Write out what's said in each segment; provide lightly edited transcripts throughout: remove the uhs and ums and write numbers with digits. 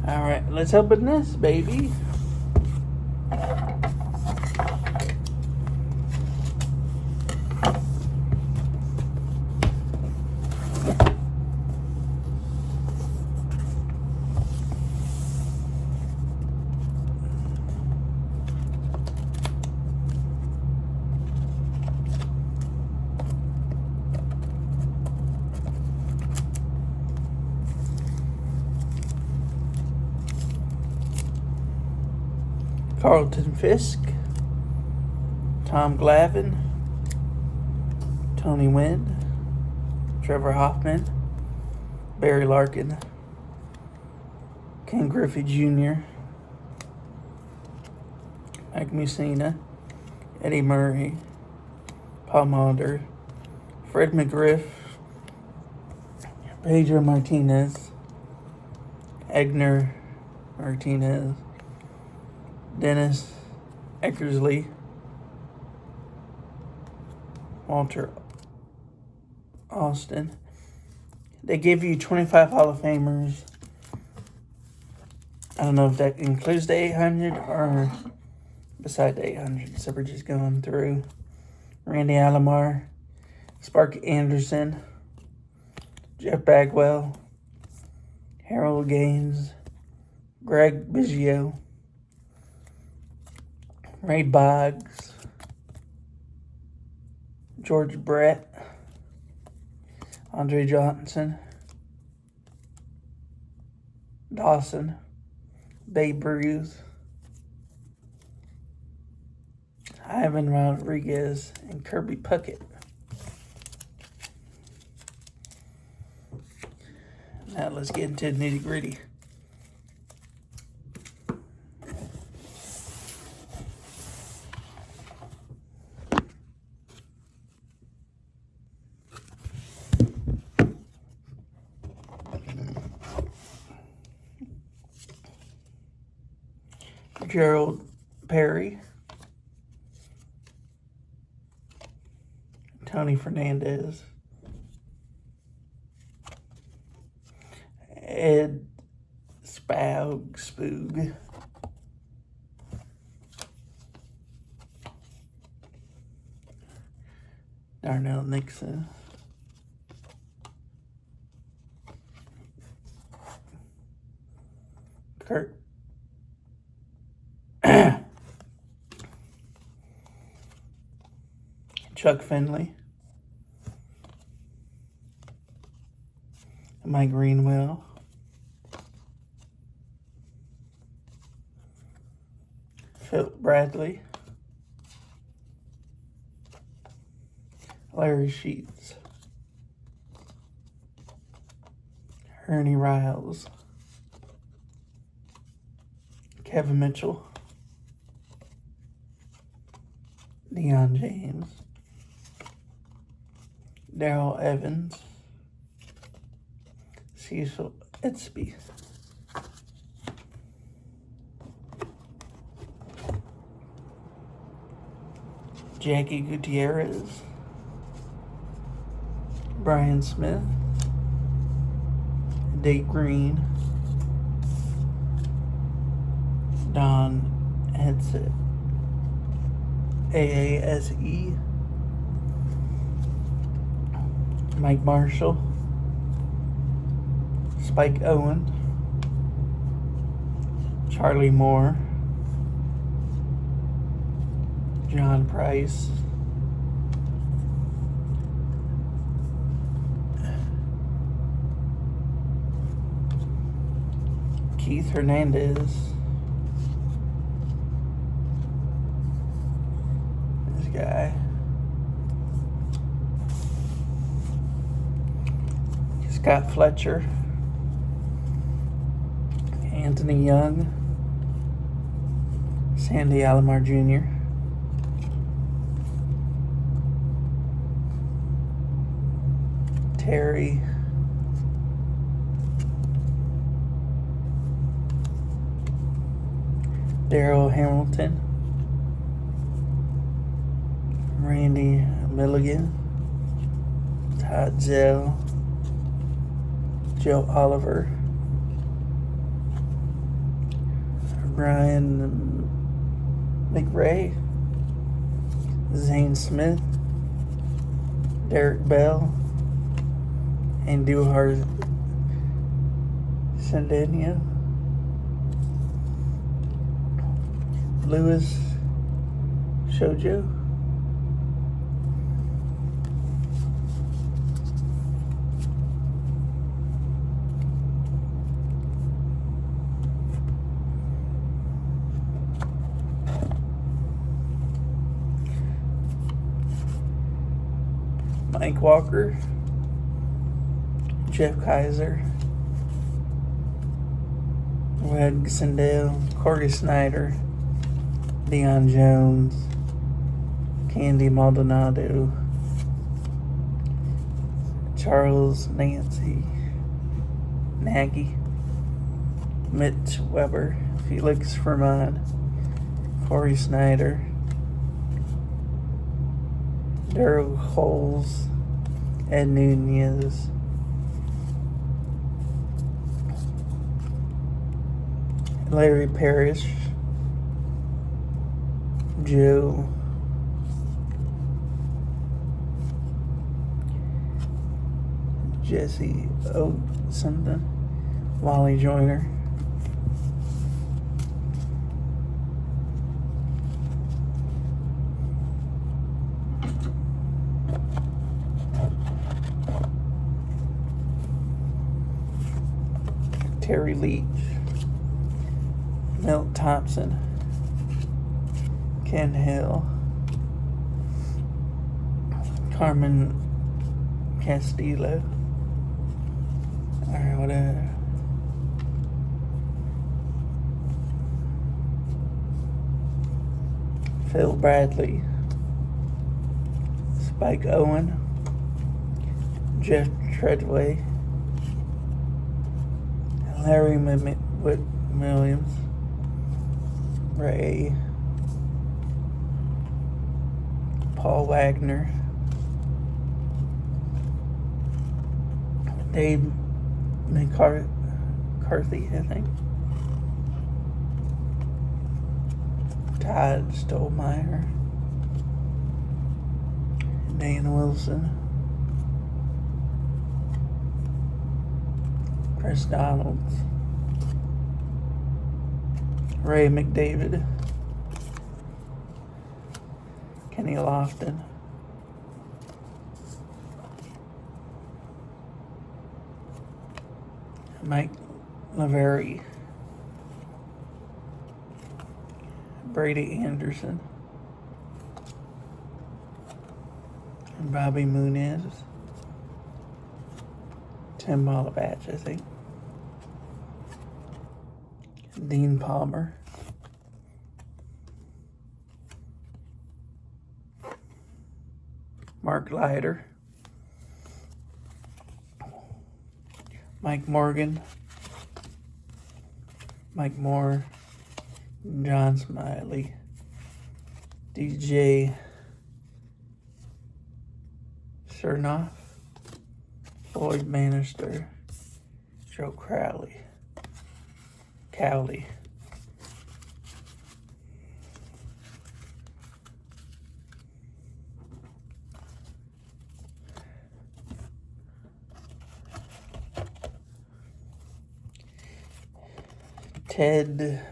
Alright, let's open this, baby. Carlton Fisk, Tom Glavine, Tony Wynn, Trevor Hoffman, Barry Larkin, Ken Griffey Jr., Mike Mussina, Eddie Murray, Paul Maunder, Fred McGriff, Pedro Martinez, Egner Martinez, Dennis Eckersley, Walter Austin. They give you 25 Hall of Famers. I don't know if that includes the 800 or beside the 800. So we're just going through. Randy Alomar, Sparky Anderson, Jeff Bagwell, Harold Gaines, Greg Biggio, Ray Boggs, George Brett, Andre Johnson, Dawson, Babe Ruth, Ivan Rodriguez, and Kirby Puckett. Now let's get into the nitty gritty. Gerald Perry, Tony Fernandez, Ed Spoog, Darnell Nixon, Kurt Chuck Finley, Mike Greenwell, Philip Bradley, Larry Sheets, Ernie Riles, Kevin Mitchell, Deion James, Darrell Evans, Cecil Edsby, Jackie Gutierrez, Brian Smith, Dave Green, Don Headset, AASE, Mike Marshall, Spike Owen, Charlie Moore, John Price, Keith Hernandez, this guy, Scott Fletcher, Anthony Young, Sandy Alomar Jr., Terry, Darrell Hamilton, Randy Milligan, Todd Zell, Joe Oliver, Ryan McRae, Zane Smith, Derek Bell, and Duhar Sandenia, Lewis Shojo, Mike Walker, Jeff Kaiser, Wed Sindel, Corey Snyder, Deion Jones, Candy Maldonado, Charles Nancy, Nagy, Mitch Weber, Felix Ferman, Corey Snyder, Daryl Holes, Ed Nunez, Larry Parrish, Joe Jesse O something, Wally Joyner, Terry Leach, Milt Thompson, Ken Hill, Carmen Castillo, or whatever. Phil Bradley, Spike Owen, Jeff Treadway, Larry Williams, Ray, Paul Wagner, Dave McCarthy, I think, Todd Stolmeyer, Dan Wilson, Chris Donalds, Ray McDavid, Kenny Lofton, Mike Laverie, Brady Anderson, and Bobby Muniz, Tim Malabach, I think, Dean Palmer, Mark Leiter, Mike Morgan, Mike Moore, John Smiley, DJ Chernoff, Floyd Bannister, Joe Cowley, Ted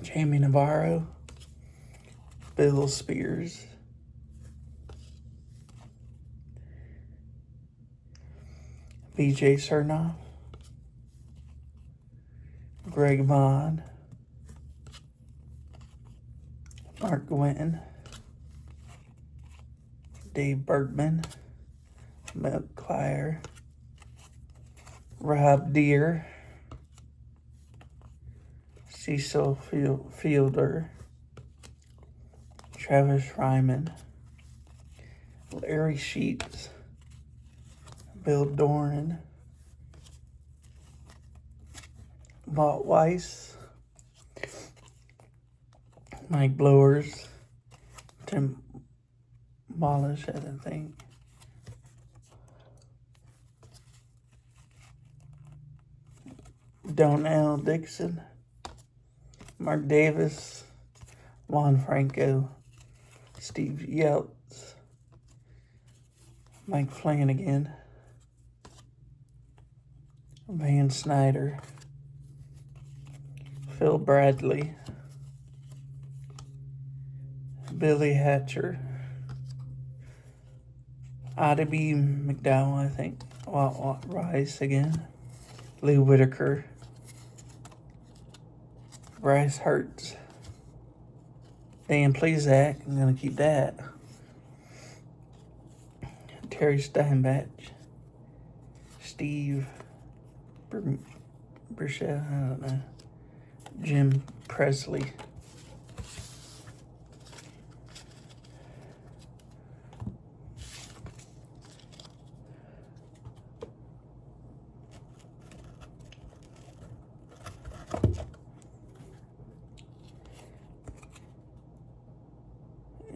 Jamie Navarro, Bill Spears, BJ Cernoff, Greg Vaughn, Mark Winton, Dave Bergman, Milk Clyer, Rob Deere, Cecil Fielder, Travis Ryman, Larry Sheets, Bill Doran, Walt Weiss, Mike Blowers, Tim Mollish, I think, Donnell Dixon, Mark Davis, Juan Franco, Steve Yeltsin, Mike Flanagan, Van Snyder, Phil Bradley, Billy Hatcher, Odabe McDowell, I think, Rice again, Lee Whitaker, Bryce Hertz, Dan Plesac, I'm going to keep that, Terry Steinbach, Steve Burchell, I don't know, Jim Presley,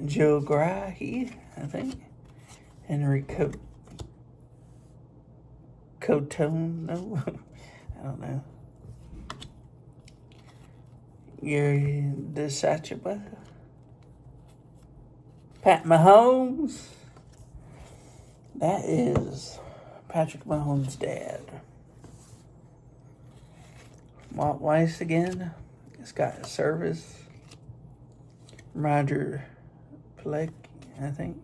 Joe Grahe, I think, Henry Cotone, no, I don't know, Gary DeSachapa, Pat Mahomes, that is Patrick Mahomes' dad. Walt Weiss again, Scott Service, Roger Pilecki, I think,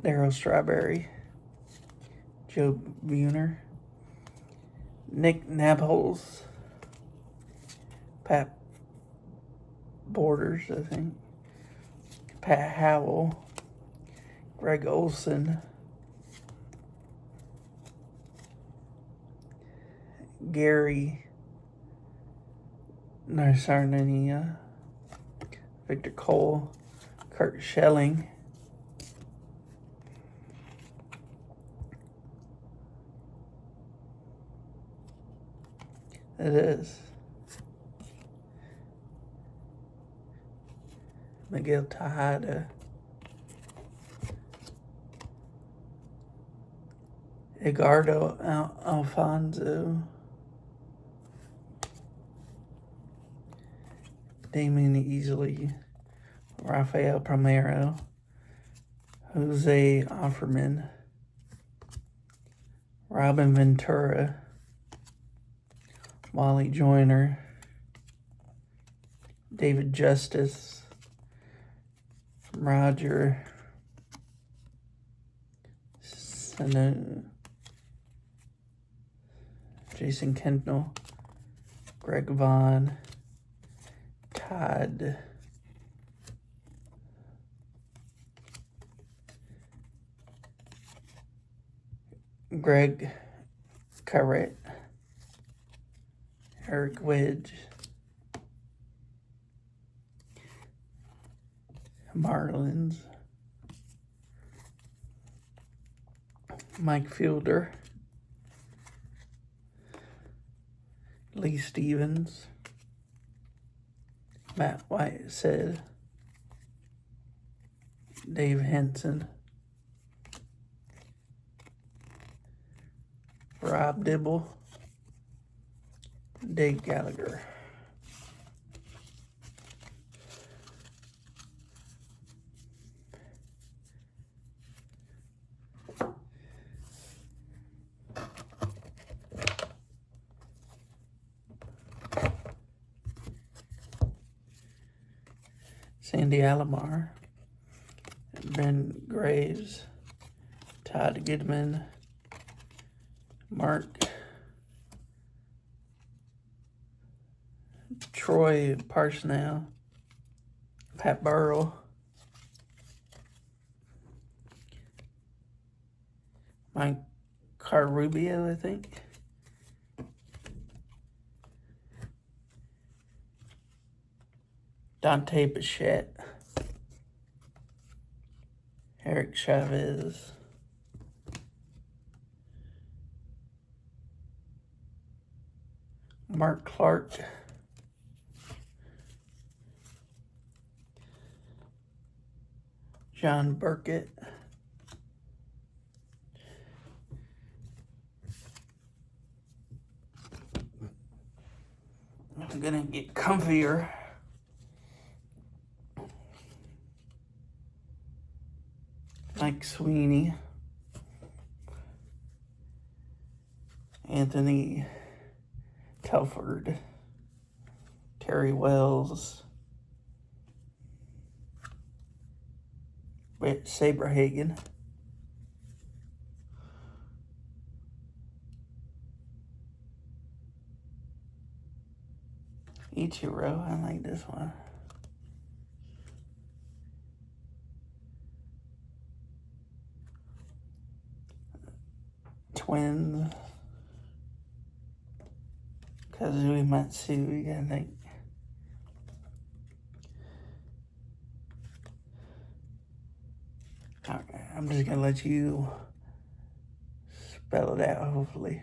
Darryl Strawberry, Joe Buhner, Nick Nabholz, Pat Borders, I think, Pat Howell, Greg Olson, Gary Narsarnia, Victor Cole, Kurt Schelling, it is, Miguel Tejada, Edgardo Alfonso, Damien Easley, Rafael Primero, Jose Offerman, Robin Ventura, Wally Joyner, David Justice, Roger Sanu, Jason Kendall, Greg Vaughn, Todd Greg Carrett, Eric Wedge, Marlins, Mike Fielder, Lee Stevens, Matt White said, Dave Henson, Rob Dibble, Dave Gallagher. Sandy Alomar, Ben Graves, Todd Goodman, Mark, Troy Parsnell, Pat Burrell, Mike Carrubio, I think, Dante Bichette, Eric Chavez, Mark Clark, John Burkett, I'm gonna get comfier. Mike Sweeney. Anthony Telford. Terry Wells. Saberhagen. Ichiro, I like this one. Twins. Kazui Matsui, I think. Okay, I'm just gonna let you spell it out, hopefully.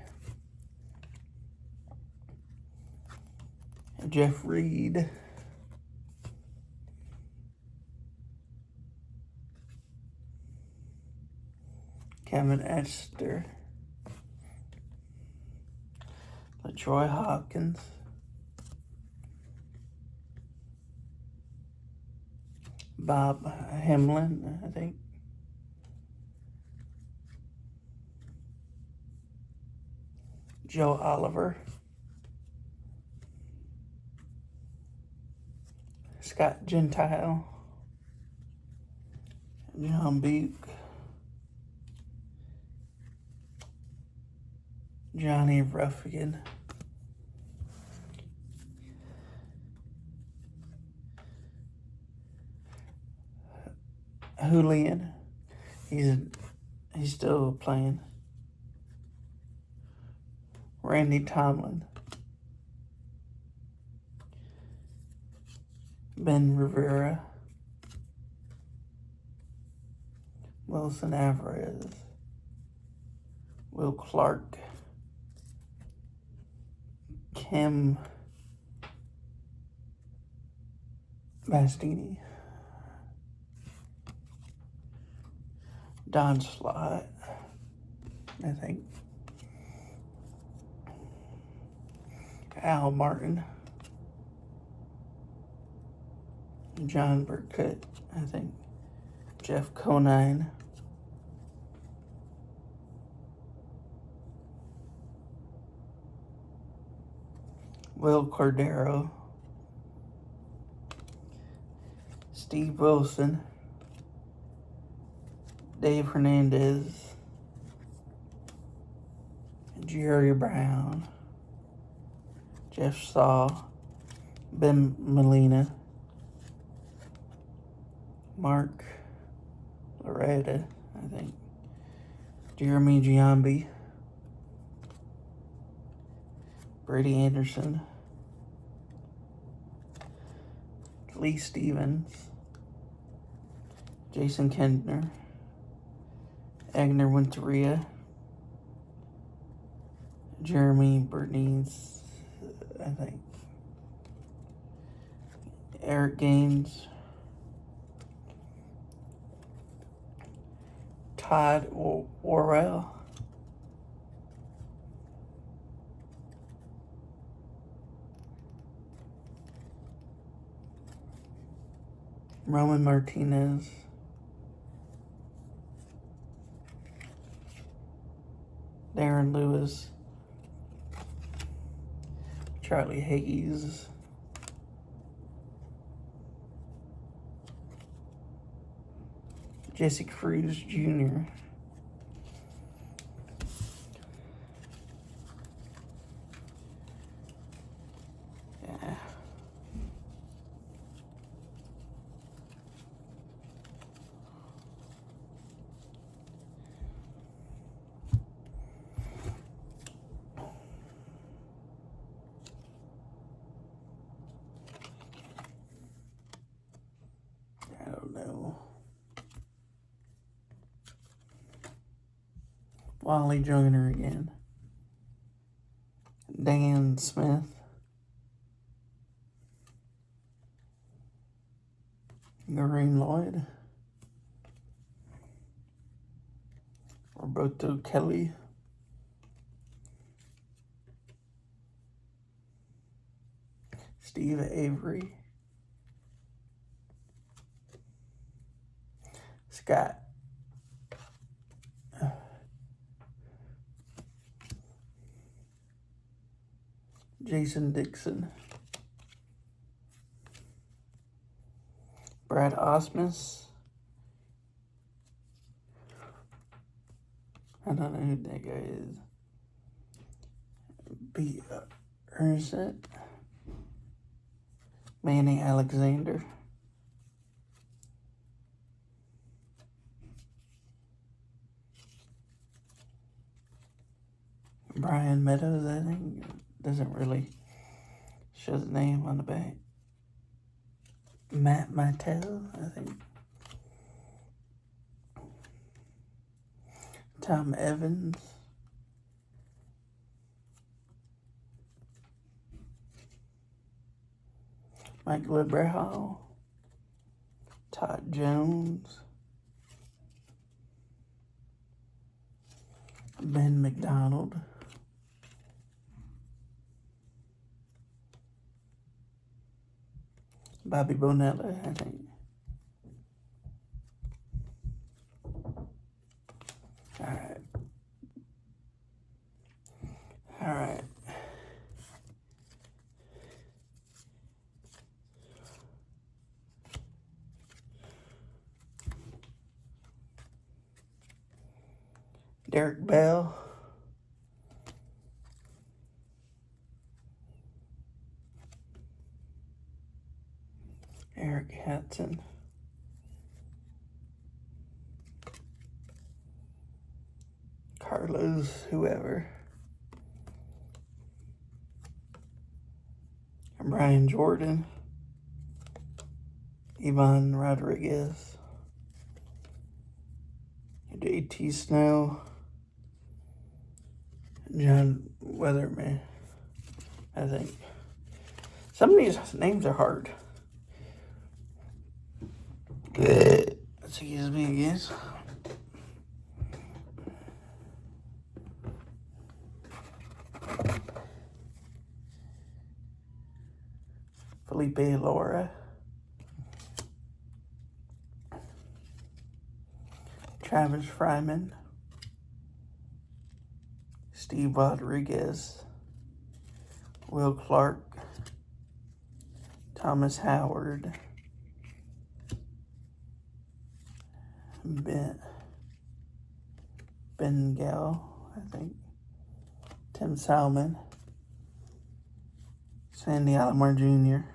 Jeff Reed. Kevin Esther. LaTroy Hopkins. Bob Hemlin, I think. Joe Oliver. Scott Gentile. John Buke. Johnny Ruffigan. Julian. He's still playing. Randy Tomlin. Ben Rivera. Wilson Alvarez. Will Clark. Kim Bastini. Don Slott, I think. Al Martin. John Burkett, I think. Jeff Conine. Will Cordero. Steve Wilson. Dave Hernandez. Jerry Brown. Jeff Saw. Ben Molina. Mark Loretta, I think. Jeremy Giambi. Brady Anderson. Lee Stevens. Jason Kentner. Agner Winteria. Jeremy Bernice, I think. Eric Gaines. Todd Worrell. Roman Martinez. Darren Lewis. Charlie Hayes. Jesse Cruz Jr. Yeah. I don't know. Wally Joyner again. Dan Smith. Noreen Lloyd. Roberto Kelly. Steve Avery. Scott Jason Dixon. Brad Osmus. I don't know who that guy is. B. Ernst. Manny Alexander. Brian Meadows, I think. Doesn't really show the name on the back. Matt Mattel, I think. Tom Evans. Mike Librehall. Todd Jones. Ben McDonald. Bobby Bonella, I think. Alright. Alright. Derek Bell. Eric Hudson. Carlos, whoever. Brian Jordan. Ivan Rodriguez. JT Snow. John Weatherman, I think. Some of these names are hard. Excuse me again. Felipe Laura. Travis Fryman. Steve Rodriguez. Will Clark. Thomas Howard. Ben Gale, I think. Tim Salmon. Sandy Alomar Jr.